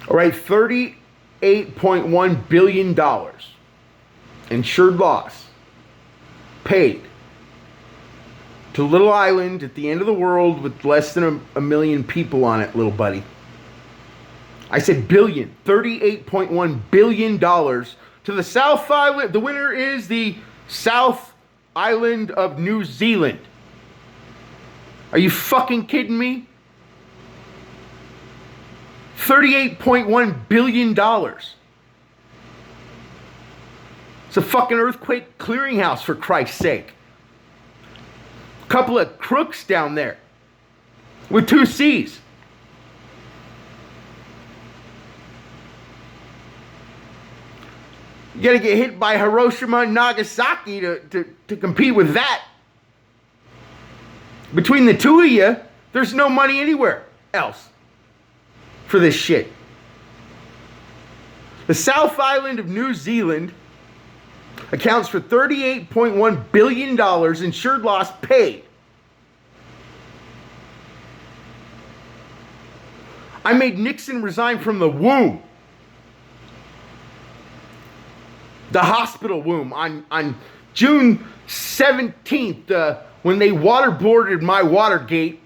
All right, $38.1 billion insured loss paid to a little island at the end of the world with less than a million people on it, little buddy. I said billion. $38.1 billion to the South Island. The winner is the South Island of New Zealand. Are you fucking kidding me? $38.1 billion. It's a fucking earthquake clearinghouse, for Christ's sake. A couple of crooks down there with 2 C's. You gotta get hit by Hiroshima and Nagasaki to compete with that. Between the two of you, there's no money anywhere else for this shit. The South Island of New Zealand accounts for $38.1 billion insured loss paid. I made Nixon resign from the womb. The hospital womb on June 17th, when they waterboarded my Watergate,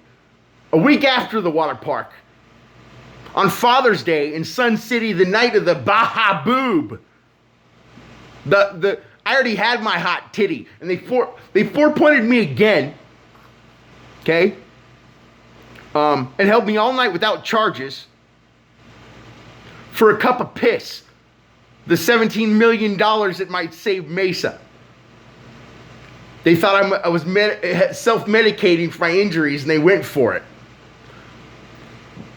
a week after the water park. On Father's Day in Sun City, the night of the Baja Boob. I already had my hot titty, and they four-pointed me again, okay? And held me all night without charges for a cup of piss. The $17 million that might save Mesa. They thought I was self-medicating for my injuries, and they went for it.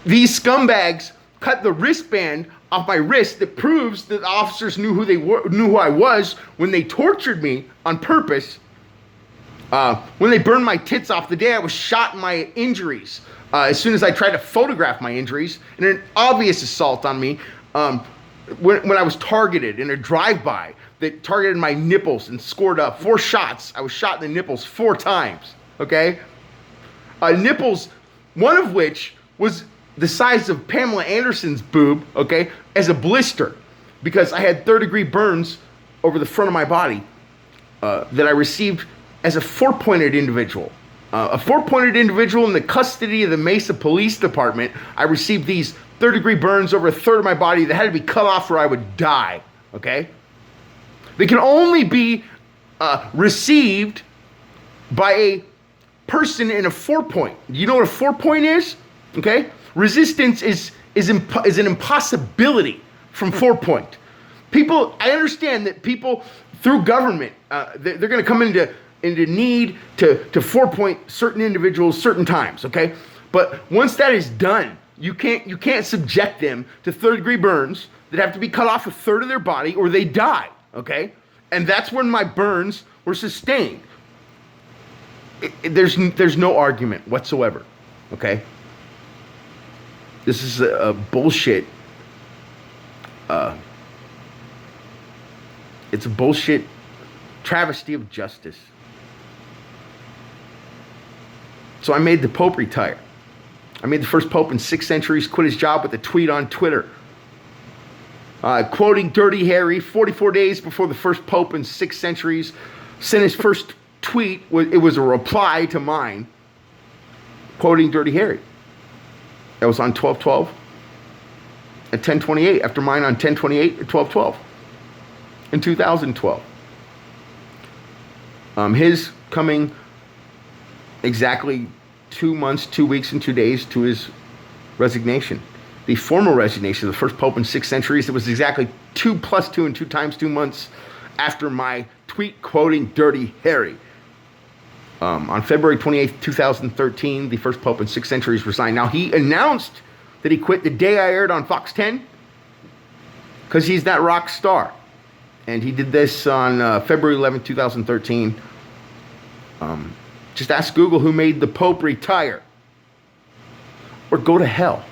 These scumbags cut the wristband off my wrist that proves that the officers knew who I was when they tortured me on purpose. When they burned my tits off the day I was shot in my injuries. As soon as I tried to photograph my injuries, in an obvious assault on me, when I was targeted in a drive-by that targeted my nipples and scored 4 shots. I was shot in the nipples 4 times, okay? Nipples, one of which was the size of Pamela Anderson's boob, okay, as a blister, because I had 3rd-degree burns over the front of my body that I received as a 4-pointed individual. A 4-pointed individual in the custody of the Mesa Police Department. I received these 3rd-degree burns over a third of my body that had to be cut off or I would die, okay? They can only be received by a person in a 4-point. You know what a 4-point is? Okay? Resistance is an impossibility from 4-point. People, I understand that people through government, they're going to come into need to 4-point certain individuals certain times, okay? But once that is done, you can't subject them to 3rd-degree burns that have to be cut off a third of their body or they die, okay? And that's when my burns were sustained. There's no argument whatsoever, okay? This is a bullshit. It's a bullshit travesty of justice. So I made the Pope retire. I made the first Pope in 6 centuries quit his job with a tweet on Twitter. Quoting Dirty Harry, 44 days before the first Pope in 6 centuries sent his first tweet. It was a reply to mine, quoting Dirty Harry. That was on 12/12 at 10:28, after mine on 10:28 at 12/12 in 2012. His coming exactly 2 months, 2 weeks, and 2 days to his resignation. The formal resignation of the first Pope in 6 centuries, it was exactly 2 plus 2 and 2 times 2 months after my tweet quoting Dirty Harry. On February 28th, 2013, the first Pope in 6 centuries resigned. Now, he announced that he quit the day I aired on Fox 10 because he's that rock star. And he did this on February 11th, 2013. Just ask Google who made the Pope retire. Or go to hell.